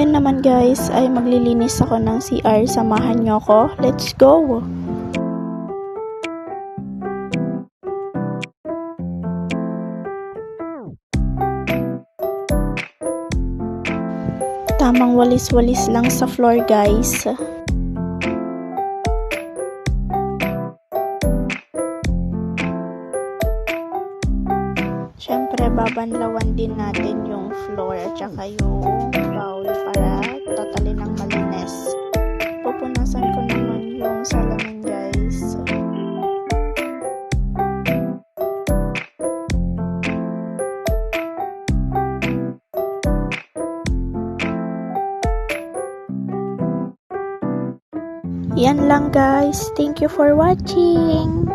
Ngayon naman guys ay maglilinis ako ng CR. Samahan nyo ko. Let's go! Tamang walis-walis lang sa floor guys. Siyempre babanlawan din natin yung floor at saka yung bowl para totally ng malinis. Pupunasan ko naman yung salamin guys. Yan lang guys. Thank you for watching.